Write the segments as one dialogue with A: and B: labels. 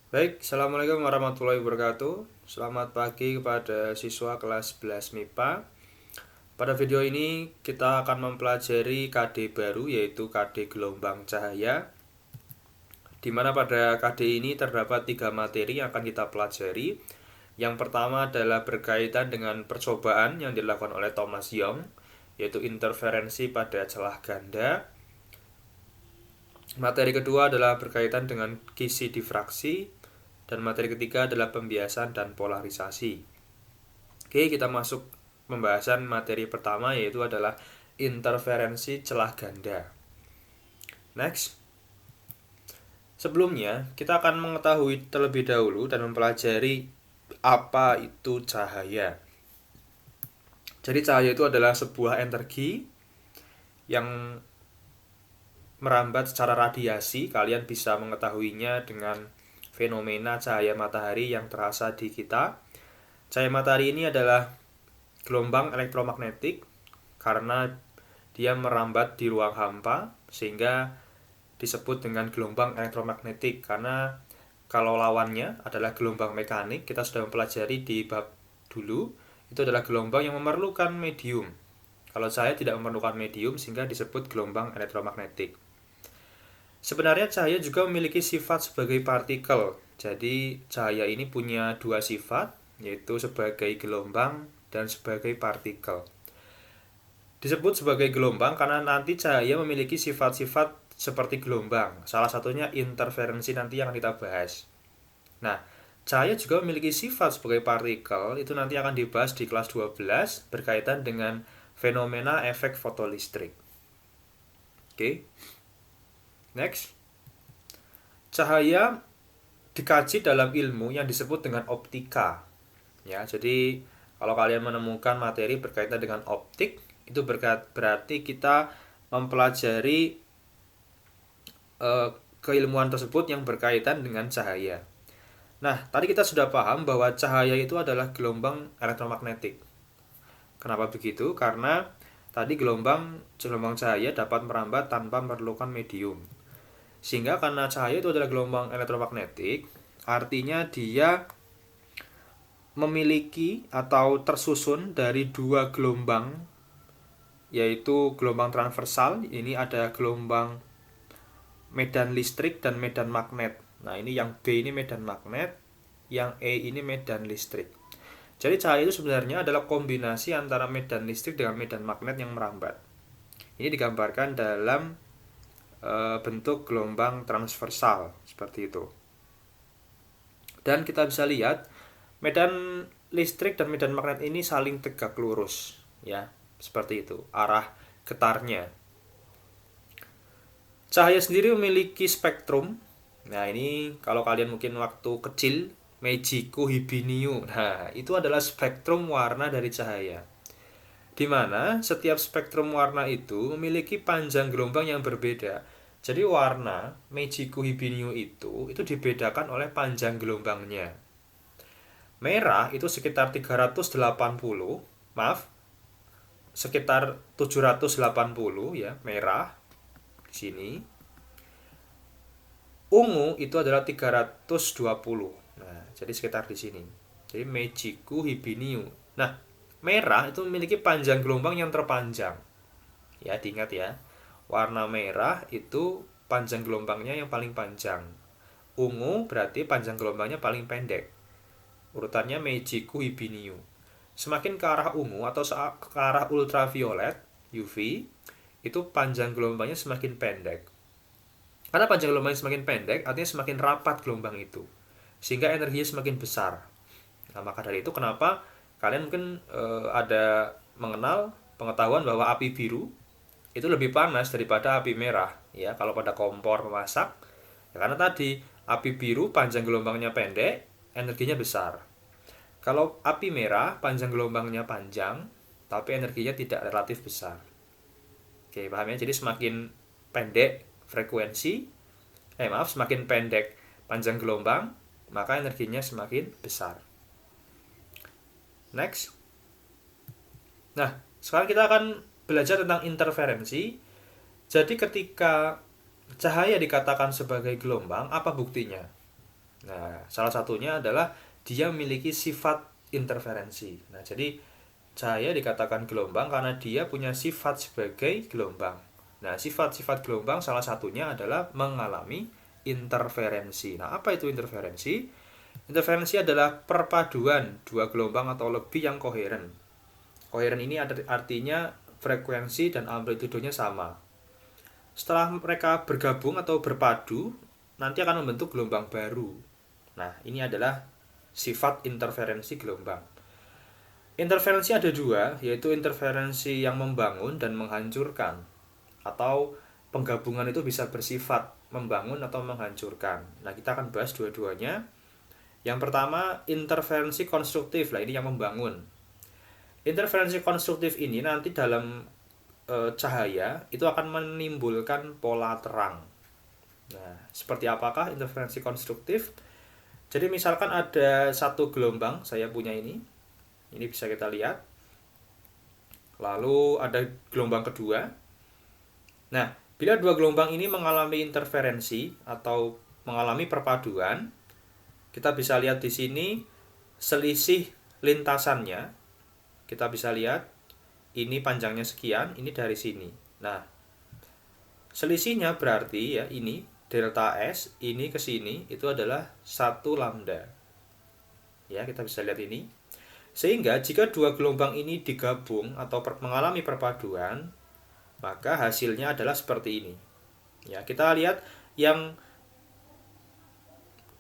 A: Baik, Assalamualaikum warahmatullahi wabarakatuh. Selamat pagi kepada siswa kelas 11 MIPA. Pada video ini kita akan mempelajari KD baru yaitu KD gelombang cahaya, di mana pada KD ini terdapat 3 materi yang akan kita pelajari. Yang pertama adalah berkaitan dengan percobaan yang dilakukan oleh Thomas Young, yaitu interferensi pada celah ganda. Materi kedua adalah berkaitan dengan kisi difraksi. Dan materi ketiga adalah pembiasan dan polarisasi. Oke, kita masuk pembahasan materi pertama yaitu adalah interferensi celah ganda. Next. Sebelumnya, kita akan mengetahui terlebih dahulu dan mempelajari apa itu cahaya. Jadi cahaya itu adalah sebuah energi yang merambat secara radiasi. Kalian bisa mengetahuinya dengan fenomena cahaya matahari yang terasa di kita. Cahaya matahari ini adalah gelombang elektromagnetik karena dia merambat di ruang hampa sehingga disebut dengan gelombang elektromagnetik. Karena kalau lawannya adalah gelombang mekanik, kita sudah mempelajari di bab dulu, itu adalah gelombang yang memerlukan medium. Kalau cahaya tidak memerlukan medium sehingga disebut gelombang elektromagnetik. Sebenarnya cahaya juga memiliki sifat sebagai partikel. Jadi cahaya ini punya dua sifat, yaitu sebagai gelombang dan sebagai partikel. Disebut sebagai gelombang karena nanti cahaya memiliki sifat-sifat seperti gelombang. Salah satunya interferensi nanti yang kita bahas. Nah, cahaya juga memiliki sifat sebagai partikel, itu nanti akan dibahas di kelas 12 berkaitan dengan fenomena efek fotolistrik. Oke. Next. Cahaya dikaji dalam ilmu yang disebut dengan optika. Ya, jadi kalau kalian menemukan materi berkaitan dengan optik, itu berarti kita mempelajari keilmuan tersebut yang berkaitan dengan cahaya. Nah, tadi kita sudah paham bahwa cahaya itu adalah gelombang elektromagnetik. Kenapa begitu? Karena tadi gelombang cahaya dapat merambat tanpa memerlukan medium. Sehingga karena cahaya itu adalah gelombang elektromagnetik, artinya dia memiliki atau tersusun dari dua gelombang, yaitu gelombang transversal. Ini ada gelombang medan listrik dan medan magnet. Nah, ini yang B ini medan magnet, yang E ini medan listrik. Jadi cahaya itu sebenarnya adalah kombinasi antara medan listrik dengan medan magnet yang merambat. Ini digambarkan dalam bentuk gelombang transversal seperti itu. Dan kita bisa lihat medan listrik dan medan magnet ini saling tegak lurus, ya, seperti itu arah getarnya. Cahaya sendiri memiliki spektrum. Nah, ini kalau kalian mungkin waktu kecil Meiji Hibiniu. Nah, itu adalah spektrum warna dari cahaya. Di mana setiap spektrum warna itu memiliki panjang gelombang yang berbeda. Jadi warna Meiji Hibiniu itu dibedakan oleh panjang gelombangnya. Merah itu sekitar 380, sekitar 780 ya, merah di sini. Ungu itu adalah 320. Nah, jadi sekitar di sini. Jadi Meiji Hibiniu. Nah, merah itu memiliki panjang gelombang yang terpanjang. Ya, diingat ya. Warna merah itu panjang gelombangnya yang paling panjang. Ungu berarti panjang gelombangnya paling pendek. Urutannya Meiji Hibiniu. Semakin ke arah ungu atau ke arah ultraviolet UV, itu panjang gelombangnya semakin pendek. Karena panjang gelombangnya semakin pendek, artinya semakin rapat gelombang itu. Sehingga energinya semakin besar. Nah, maka dari itu kenapa kalian mungkin ada mengenal pengetahuan bahwa api biru itu lebih panas daripada api merah, ya, kalau pada kompor memasak. Ya, karena tadi api biru panjang gelombangnya pendek, energinya besar. Kalau api merah panjang gelombangnya panjang, tapi energinya tidak relatif besar. Oke, paham ya? Jadi semakin pendek frekuensi, semakin pendek panjang gelombang, maka energinya semakin besar. Next. Nah, sekarang kita akan belajar tentang interferensi. Jadi ketika cahaya dikatakan sebagai gelombang, apa buktinya? Nah, salah satunya adalah dia memiliki sifat interferensi. Nah, jadi cahaya dikatakan gelombang karena dia punya sifat sebagai gelombang. Nah, sifat-sifat gelombang salah satunya adalah mengalami interferensi. Nah, apa itu interferensi? Interferensi adalah perpaduan dua gelombang atau lebih yang koheren. Koheren ini artinya frekuensi dan amplitudonya sama. Setelah mereka bergabung atau berpadu, nanti akan membentuk gelombang baru. Nah, ini adalah sifat interferensi gelombang. Interferensi ada dua, yaitu interferensi yang membangun dan menghancurkan. Atau penggabungan itu bisa bersifat membangun atau menghancurkan. Nah, kita akan bahas dua-duanya. Yang pertama, interferensi konstruktif. Lah, ini yang membangun. Interferensi konstruktif ini nanti dalam cahaya itu akan menimbulkan pola terang. Nah, seperti apakah interferensi konstruktif? Jadi misalkan ada satu gelombang, saya punya ini bisa kita lihat. Lalu ada gelombang kedua. Nah, bila dua gelombang ini mengalami interferensi atau mengalami perpaduan, kita bisa lihat di sini selisih lintasannya. Kita bisa lihat ini panjangnya sekian, ini dari sini. Nah, selisihnya berarti ya ini delta S, ini ke sini itu adalah 1 lambda. Ya, kita bisa lihat ini. Sehingga jika dua gelombang ini digabung atau mengalami perpaduan, maka hasilnya adalah seperti ini. Ya, kita lihat yang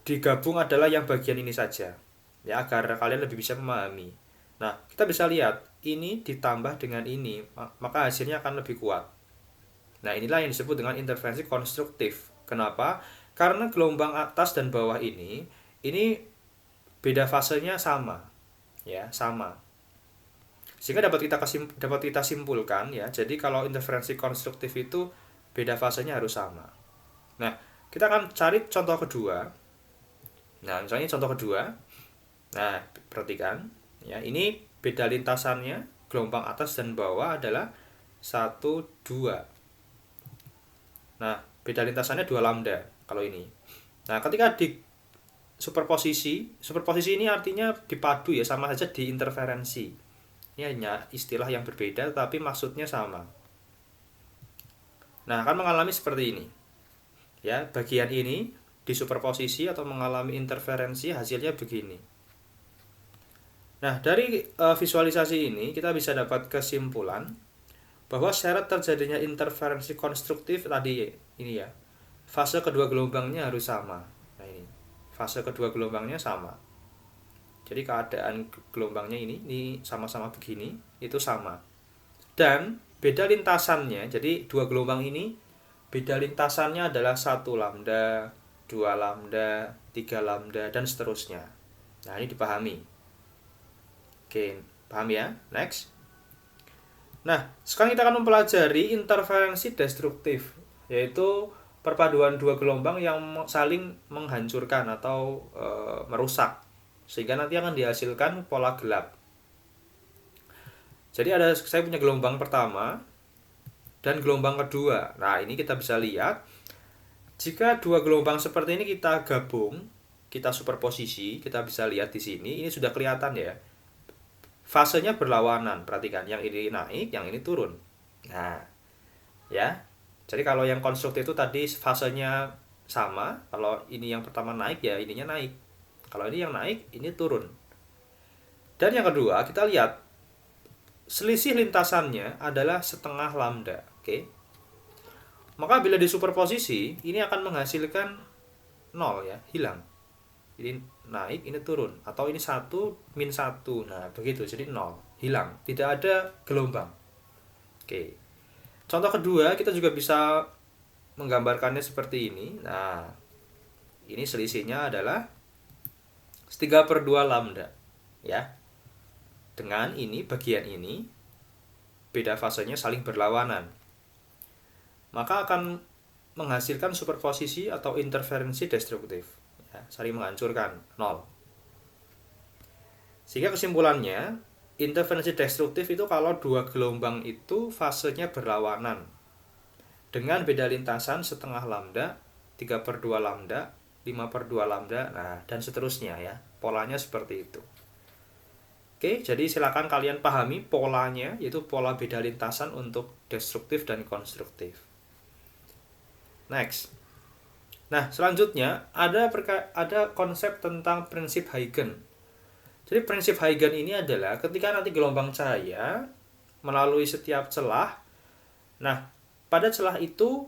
A: digabung adalah yang bagian ini saja. Ya, agar kalian lebih bisa memahami. Nah, kita bisa lihat ini ditambah dengan ini, maka hasilnya akan lebih kuat. Nah, inilah yang disebut dengan interferensi konstruktif. Kenapa? Karena gelombang atas dan bawah ini beda fasenya sama. Ya, sama. Sehingga dapat kita simpulkan ya. Jadi kalau interferensi konstruktif itu beda fasenya harus sama. Nah, kita akan cari contoh kedua. Nah, misalnya contoh kedua. Nah, perhatikan ya, ini beda lintasannya gelombang atas dan bawah adalah 1, 2. Nah, beda lintasannya 2 lambda kalau ini. Nah, ketika di superposisi ini artinya dipadu ya, sama saja di interferensi. Ini hanya istilah yang berbeda tapi maksudnya sama. Nah, akan mengalami seperti ini. Ya, bagian ini di superposisi atau mengalami interferensi hasilnya begini. Nah, dari visualisasi ini kita bisa dapat kesimpulan bahwa syarat terjadinya interferensi konstruktif tadi ini ya, fase kedua gelombangnya harus sama. Nah, ini fase kedua gelombangnya sama. Jadi keadaan gelombangnya ini sama-sama begini, itu sama. Dan beda lintasannya, jadi dua gelombang ini beda lintasannya adalah 1 lambda, 2 lambda, 3 lambda, dan seterusnya. Nah, ini dipahami. Oke, paham ya? Next. Nah, sekarang kita akan mempelajari interferensi destruktif, yaitu perpaduan dua gelombang yang saling menghancurkan atau merusak, sehingga nanti akan dihasilkan pola gelap. Jadi saya punya gelombang pertama dan gelombang kedua. Nah, ini kita bisa lihat, jika dua gelombang seperti ini kita gabung, kita superposisi, kita bisa lihat di sini, ini sudah kelihatan ya. Fasenya berlawanan, perhatikan, yang ini naik, yang ini turun. Nah, ya. Jadi kalau yang konstruktif itu tadi fasenya sama, kalau ini yang pertama naik ya ininya naik. Kalau ini yang naik, ini turun. Dan yang kedua, kita lihat selisih lintasannya adalah setengah lambda, oke? Maka bila disuperposisi, ini akan menghasilkan 0 ya, hilang. Ini naik, ini turun, atau ini 1 min 1. Nah, begitu. Jadi 0, hilang. Tidak ada gelombang. Oke. Contoh kedua, kita juga bisa menggambarkannya seperti ini. Nah, ini selisihnya adalah 3/2 lambda. Ya. Dengan ini, bagian ini, beda fasenya saling berlawanan. Maka akan menghasilkan superposisi atau interferensi destruktif. Ya, saling menghancurkan, 0. Sehingga kesimpulannya, interferensi destruktif itu kalau dua gelombang itu fasenya berlawanan dengan beda lintasan setengah lambda, 3/2 lambda, 5/2 lambda, nah dan seterusnya ya. Polanya seperti itu. Oke, jadi silakan kalian pahami polanya, yaitu pola beda lintasan untuk destruktif dan konstruktif. Next. Nah, selanjutnya ada konsep tentang prinsip Huygens. Jadi prinsip Huygens ini adalah ketika nanti gelombang cahaya melalui setiap celah, nah pada celah itu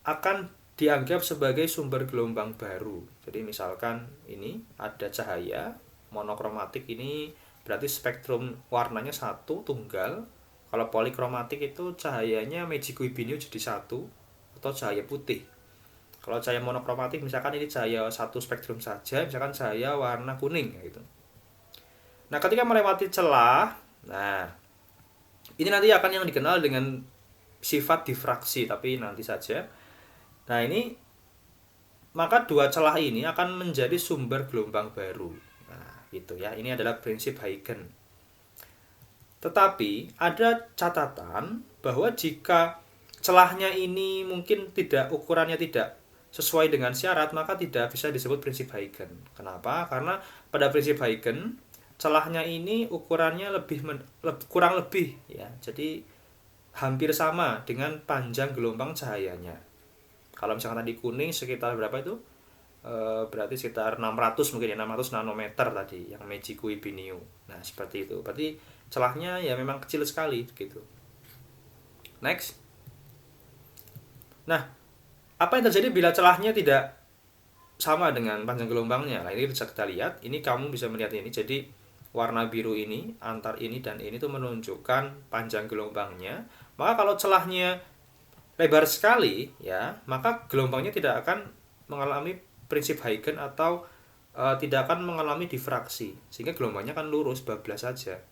A: akan dianggap sebagai sumber gelombang baru. Jadi misalkan ini ada cahaya monokromatik, ini berarti spektrum warnanya satu tunggal. Kalau polikromatik itu cahayanya Meiji-Kou Hibiniu jadi satu atau cahaya putih. Kalau cahaya monokromatik misalkan ini cahaya satu spektrum saja, misalkan cahaya warna kuning gitu. Nah, ketika melewati celah, nah ini nanti akan yang dikenal dengan sifat difraksi, tapi nanti saja. Nah, ini maka dua celah ini akan menjadi sumber gelombang baru. Nah, itu ya. Ini adalah prinsip Huygens. Tetapi ada catatan bahwa jika celahnya ini mungkin ukurannya tidak sesuai dengan syarat, maka tidak bisa disebut prinsip Huygens. Kenapa? Karena pada prinsip Huygens celahnya ini ukurannya kurang lebih ya. Jadi hampir sama dengan panjang gelombang cahayanya. Kalau misalkan tadi kuning sekitar berapa itu? Berarti sekitar 600 mungkin ya, 600 nanometer tadi yang Meiji-Kou Hibiniu. Nah, seperti itu. Berarti celahnya ya memang kecil sekali gitu. Next. Nah, apa yang terjadi bila celahnya tidak sama dengan panjang gelombangnya? Nah, ini bisa kita lihat. Ini kamu bisa melihat ini. Jadi warna biru ini antar ini dan ini tuh menunjukkan panjang gelombangnya. Maka kalau celahnya lebar sekali ya, maka gelombangnya tidak akan mengalami prinsip Huygens atau tidak akan mengalami difraksi, sehingga gelombangnya akan lurus bablas saja.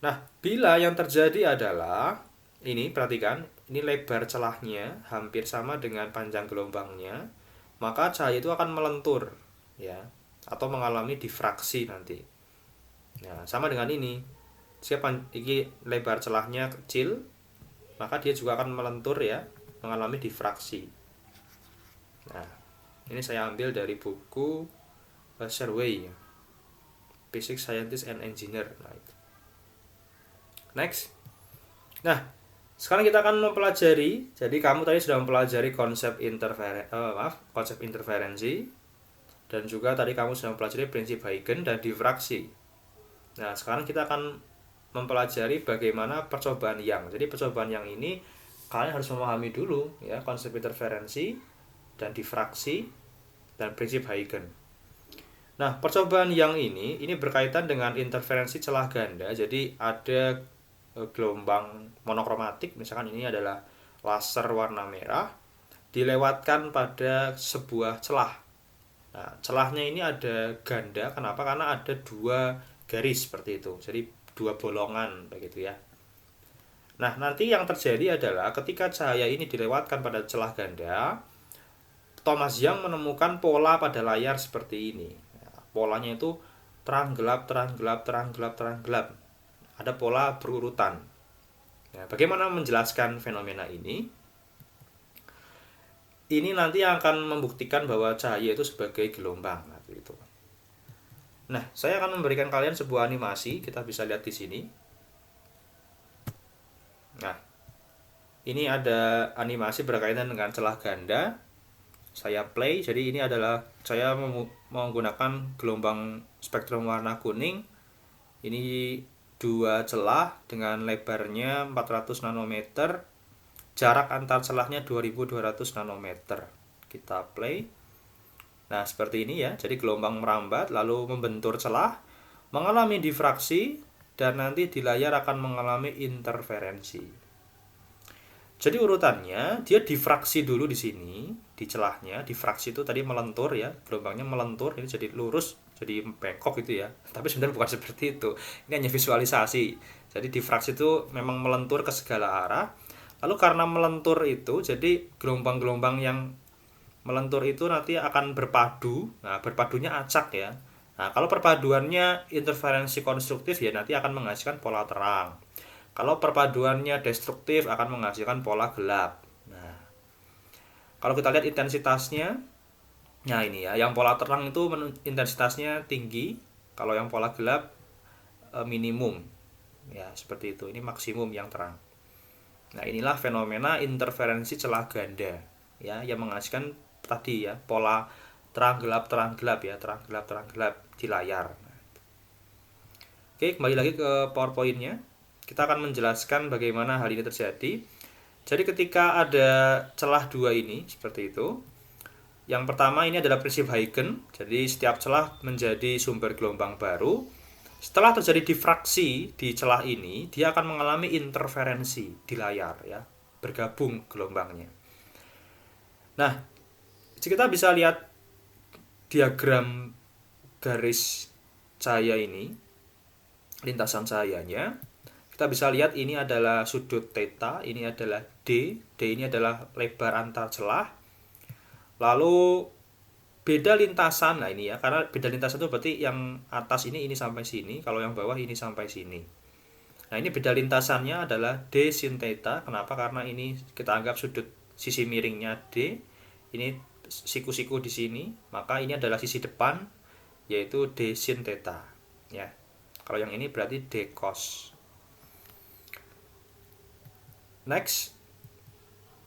A: Nah, bila yang terjadi adalah ini, perhatikan, ini lebar celahnya hampir sama dengan panjang gelombangnya, maka cahaya itu akan melentur ya, atau mengalami difraksi nanti. Nah, sama dengan ini. Siapa ini lebar celahnya kecil, maka dia juga akan melentur ya, mengalami difraksi. Nah, ini saya ambil dari buku Survey Physics Scientist and Engineer. Nah, itu. Next. Nah, sekarang kita akan mempelajari. Jadi kamu tadi sudah mempelajari konsep interferensi, dan juga tadi kamu sudah mempelajari prinsip Huygens dan difraksi. Nah, sekarang kita akan mempelajari bagaimana percobaan Young. Jadi percobaan Young ini kalian harus memahami dulu ya konsep interferensi dan difraksi dan prinsip Huygens. Nah, percobaan Young ini berkaitan dengan interferensi celah ganda. Jadi ada gelombang monokromatik, misalkan ini adalah laser warna merah dilewatkan pada sebuah celah. Nah, celahnya ini ada ganda. Kenapa? Karena ada dua garis seperti itu. Jadi dua bolongan begitu ya. Nah, nanti yang terjadi adalah ketika cahaya ini dilewatkan pada celah ganda, Thomas Young menemukan pola pada layar seperti ini. Nah, polanya itu terang gelap, terang gelap, terang gelap, terang gelap. Ada pola berurutan. Nah, bagaimana menjelaskan fenomena ini? Ini nanti akan membuktikan bahwa cahaya itu sebagai gelombang. Nah, itu. Nah, saya akan memberikan kalian sebuah animasi, kita bisa lihat di sini. Nah, ini ada animasi berkaitan dengan celah ganda. Saya play, jadi ini adalah saya menggunakan gelombang spektrum warna kuning. Ini dua celah dengan lebarnya 400 nanometer, jarak antar celahnya 2200 nanometer. Kita play. Nah, seperti ini ya. Jadi gelombang merambat lalu membentur celah, mengalami difraksi, dan nanti di layar akan mengalami interferensi. Jadi urutannya, dia difraksi dulu di sini, di celahnya. Difraksi itu tadi melentur ya, gelombangnya melentur, ini jadi lurus, jadi bengkok gitu ya. Tapi sebenarnya bukan seperti itu. Ini hanya visualisasi. Jadi difraksi itu memang melentur ke segala arah. Lalu karena melentur itu, jadi gelombang-gelombang yang melentur itu nanti akan berpadu. Nah, berpadunya acak ya. Nah, kalau perpaduannya interferensi konstruktif ya nanti akan menghasilkan pola terang. Kalau perpaduannya destruktif akan menghasilkan pola gelap. Nah, Kalau kita lihat intensitasnya, nah ini ya, yang pola terang itu intensitasnya tinggi, kalau yang pola gelap minimum. Ya, seperti itu. Ini maksimum yang terang. Nah, inilah fenomena interferensi celah ganda ya, yang menghasilkan tadi ya, pola terang gelap ya, terang gelap di layar. Oke, kembali lagi ke PowerPoint-nya. Kita akan menjelaskan bagaimana hal ini terjadi. Jadi ketika ada celah dua ini seperti itu. Yang pertama ini adalah prinsip Huygens. Jadi setiap celah menjadi sumber gelombang baru. Setelah terjadi difraksi di celah ini, dia akan mengalami interferensi di layar ya, bergabung gelombangnya. Nah, kita bisa lihat diagram garis cahaya ini, lintasan cahayanya. Kita bisa lihat ini adalah sudut theta, ini adalah D ini adalah lebar antar celah. Lalu beda lintasan, nah ini ya, karena beda lintasan itu berarti yang atas ini sampai sini, kalau yang bawah ini sampai sini. Nah ini beda lintasannya adalah D sin theta. Kenapa? Karena ini kita anggap sudut sisi miringnya D, ini siku-siku di sini, maka ini adalah sisi depan, yaitu D sin theta. Ya, kalau yang ini berarti D cos. Next.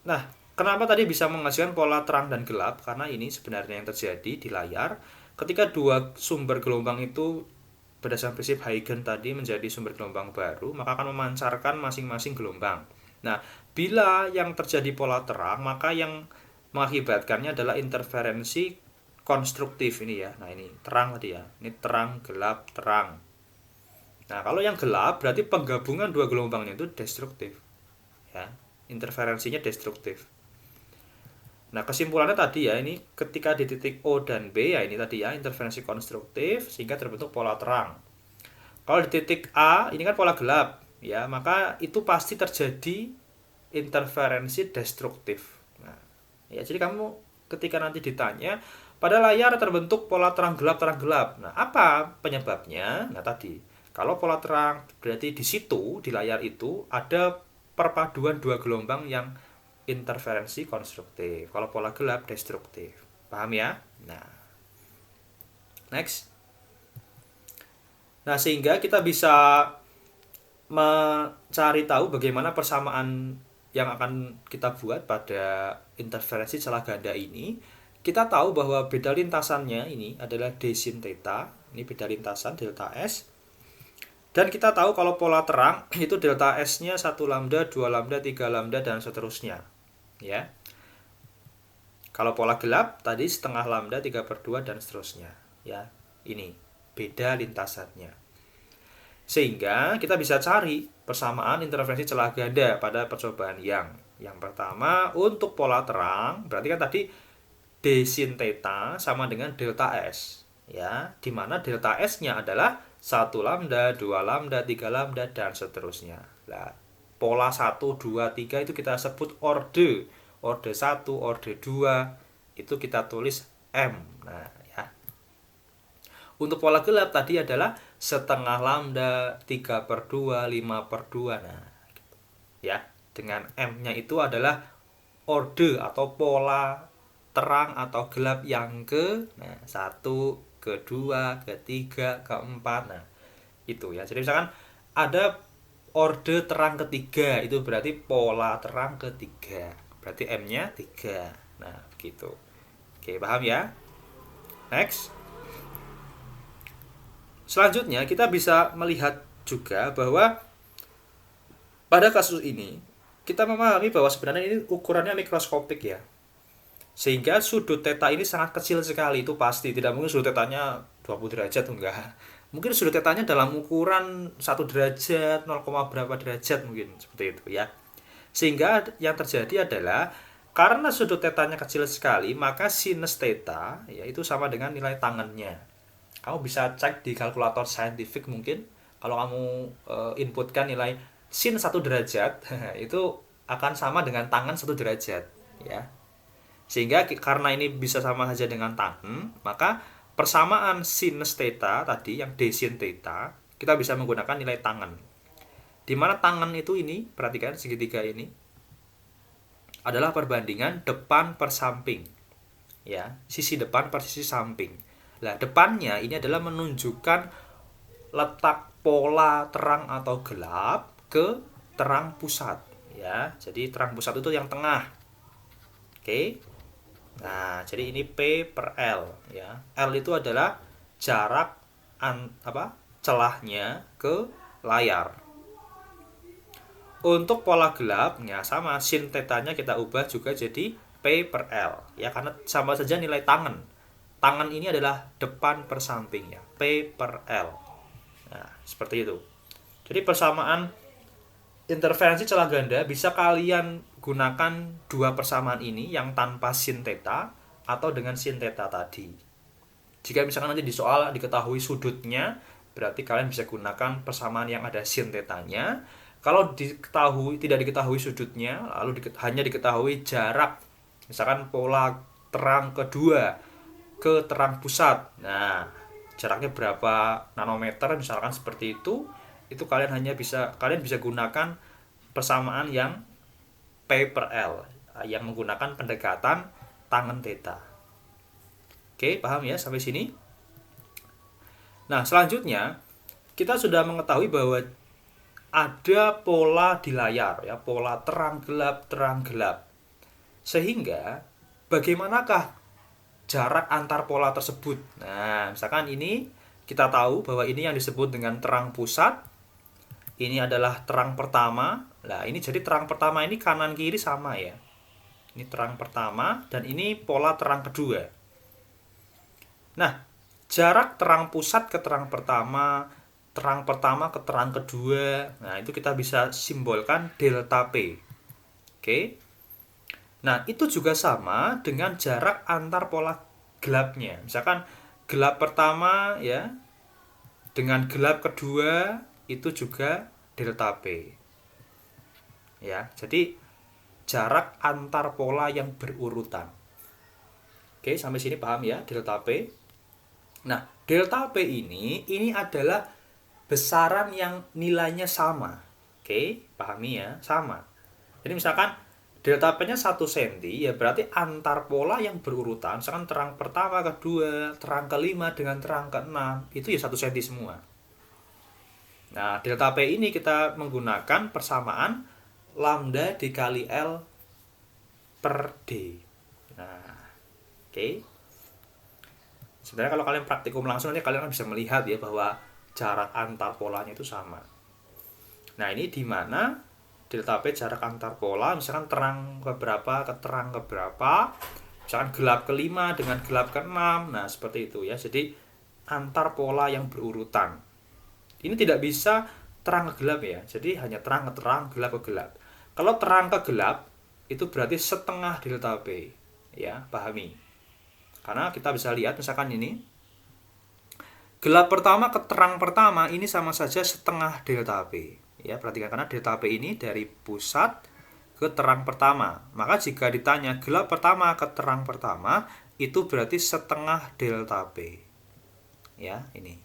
A: Nah, kenapa tadi bisa menghasilkan pola terang dan gelap? Karena ini sebenarnya yang terjadi di layar. Ketika dua sumber gelombang itu berdasarkan prinsip Huygens tadi menjadi sumber gelombang baru, maka akan memancarkan masing-masing gelombang. Nah, bila yang terjadi pola terang, maka yang mengakibatkannya adalah interferensi konstruktif ini ya. Nah, ini terang tadi ya. Ini terang, gelap, terang. Nah, kalau yang gelap berarti penggabungan dua gelombangnya itu destruktif. Ya, interferensinya destruktif. Nah, kesimpulannya tadi ya, ini ketika di titik O dan B ya, ini tadi ya, interferensi konstruktif sehingga terbentuk pola terang. Kalau di titik A ini kan pola gelap ya, maka itu pasti terjadi interferensi destruktif. Nah, ya jadi kamu ketika nanti ditanya pada layar terbentuk pola terang gelap. Nah, apa penyebabnya? Nah, tadi kalau pola terang berarti di situ di layar itu ada perpaduan dua gelombang yang interferensi konstruktif. Kalau pola gelap destruktif. Paham ya? Nah, next. Nah, sehingga kita bisa mencari tahu bagaimana persamaan yang akan kita buat pada interferensi celah ganda ini. Kita tahu bahwa beda lintasannya ini adalah D sin theta. Ini beda lintasan delta S. Dan kita tahu kalau pola terang itu delta S-nya 1 lambda, 2 lambda, 3 lambda, dan seterusnya. Ya. Kalau pola gelap tadi setengah lambda, 3/2, dan seterusnya. Ya, ini beda lintasannya. Sehingga kita bisa cari persamaan interferensi celah ganda pada percobaan yang pertama untuk pola terang, berarti kan tadi D sin theta sama dengan delta S. Ya, di mana delta S-nya adalah 1 lambda, 2 lambda, 3 lambda, dan seterusnya. Nah, pola 1, 2, 3 itu kita sebut orde. Orde 1, orde 2, itu kita tulis M. Nah, ya. Untuk pola gelap tadi adalah setengah lambda, 3/2, 5/2. Nah, gitu. Ya, dengan M-nya itu adalah orde atau pola terang atau gelap yang ke 1, kedua, ketiga, keempat. Nah, itu ya. Jadi misalkan ada orde terang ketiga, itu berarti pola terang ketiga. Berarti M-nya 3. Nah, begitu. Oke, paham ya? Next. Selanjutnya kita bisa melihat juga bahwa pada kasus ini kita memahami bahwa sebenarnya ini ukurannya mikroskopik ya. Sehingga sudut theta ini sangat kecil sekali, itu pasti. Tidak mungkin sudut tetanya 20 derajat, enggak. Mungkin sudut tetanya dalam ukuran 1 derajat, 0, berapa derajat mungkin, seperti itu ya. Sehingga yang terjadi adalah karena sudut tetanya kecil sekali, maka sinus theta yaitu sama dengan nilai tangannya. Kamu bisa cek di kalkulator saintifik mungkin. Kalau kamu inputkan nilai sin 1 derajat, itu akan sama dengan tangan 1 derajat ya. Sehingga karena ini bisa sama saja dengan tangan, maka persamaan sinus theta tadi yang D sin theta, kita bisa menggunakan nilai tangan. Di mana tangan itu ini, perhatikan segitiga ini. adalah perbandingan depan per samping. Ya, sisi depan per sisi samping. Nah, depannya ini adalah menunjukkan letak pola terang atau gelap ke terang pusat. Ya, jadi terang pusat itu yang tengah. Oke. Nah, jadi ini P per L ya. L itu adalah jarak celahnya ke layar. Untuk pola gelapnya sama, sin tetanya kita ubah juga jadi P per L ya, karena sama saja nilai tangan. Tangan ini adalah depan per samping ya, P per L. Nah, seperti itu. Jadi persamaan interferensi celah ganda bisa kalian gunakan dua persamaan ini, yang tanpa sin theta atau dengan sin theta tadi. Jika misalkan nanti di soal diketahui sudutnya, berarti kalian bisa gunakan persamaan yang ada sin tetanya. Kalau tidak diketahui sudutnya, lalu hanya diketahui jarak, misalkan pola terang kedua ke terang pusat. Nah, jaraknya berapa nanometer misalkan seperti itu kalian bisa gunakan persamaan yang P per L yang menggunakan pendekatan tangen theta. Oke, paham ya sampai sini? Nah, selanjutnya kita sudah mengetahui bahwa ada pola di layar ya, pola terang gelap. Sehingga bagaimanakah jarak antar pola tersebut? Nah, misalkan ini kita tahu bahwa ini yang disebut dengan terang pusat. Ini adalah terang pertama. Nah, ini jadi terang pertama ini kanan kiri sama ya. Ini terang pertama dan ini pola terang kedua. Nah, jarak terang pusat ke terang pertama ke terang kedua, nah itu kita bisa simbolkan delta P. Oke. Nah, itu juga sama dengan jarak antar pola gelapnya. Misalkan gelap pertama ya dengan gelap kedua itu juga delta P. Ya, jadi jarak antar pola yang berurutan. Oke, sampai sini paham ya delta P? Nah, delta P ini adalah besaran yang nilainya sama. Oke, pahami ya, sama. Jadi misalkan delta P-nya 1 cm, ya berarti antar pola yang berurutan, misalkan terang pertama, kedua, terang kelima dengan terang keenam, itu ya 1 cm semua. Nah, delta P ini kita menggunakan persamaan lambda dikali L per D. Nah, oke. Sebenarnya kalau kalian praktikum langsung nanti kalian bisa melihat ya bahwa jarak antar polanya itu sama. Nah, ini di mana delta P jarak antar pola, misalkan terang keberapa ke terang keberapa, misalkan gelap kelima dengan gelap keenam, nah seperti itu ya. Jadi antar pola yang berurutan. Ini tidak bisa terang ke gelap ya. Jadi hanya terang ke terang, gelap ke gelap. Kalau terang ke gelap itu berarti setengah delta P. Ya, pahami. Karena kita bisa lihat misalkan ini gelap pertama ke terang pertama ini sama saja setengah delta P. Ya, perhatikan karena delta P ini dari pusat ke terang pertama. Maka jika ditanya gelap pertama ke terang pertama, itu berarti setengah delta P. Ya, ini.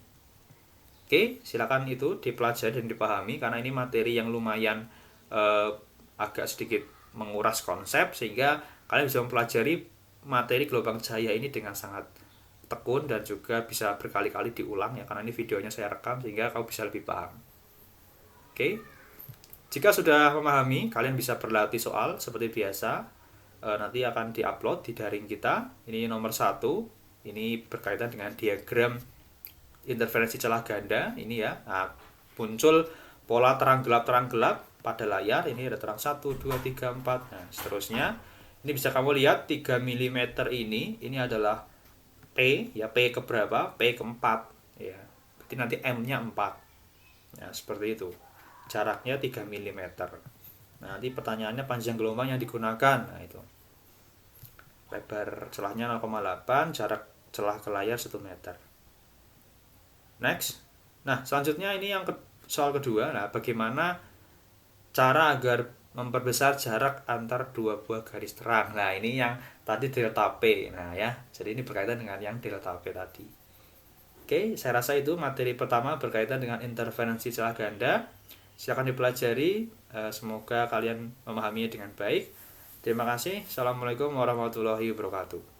A: Oke, silakan itu dipelajari dan dipahami karena ini materi yang lumayan agak sedikit menguras konsep sehingga kalian bisa mempelajari materi gelombang cahaya ini dengan sangat tekun dan juga bisa berkali-kali diulang ya, karena ini videonya saya rekam sehingga kau bisa lebih paham. Oke, jika sudah memahami kalian bisa berlatih soal seperti biasa. Nanti akan diupload di daring kita. Ini nomor 1, ini berkaitan dengan diagram interferensi celah ganda ini ya. Nah, muncul pola terang gelap pada layar. Ini ada terang 1, 2, 3, 4. Nah, seterusnya ini bisa kamu lihat 3 mm ini adalah P ya, P ke berapa? P ke 4 ya. Berarti nanti M-nya 4. Nah, seperti itu. Jaraknya 3 mm. Nah, nanti pertanyaannya panjang gelombang yang digunakan. Nah, itu. Lebar celahnya 0,8, jarak celah ke layar 1 meter. Next. Nah, selanjutnya ini yang soal kedua. Nah, bagaimana cara agar memperbesar jarak antar dua buah garis terang. Nah, ini yang tadi delta P. Nah, ya. Jadi ini berkaitan dengan yang delta P tadi. Oke, saya rasa itu materi pertama berkaitan dengan interferensi celah ganda. Silakan dipelajari. Semoga kalian memahaminya dengan baik. Terima kasih. Assalamualaikum warahmatullahi wabarakatuh.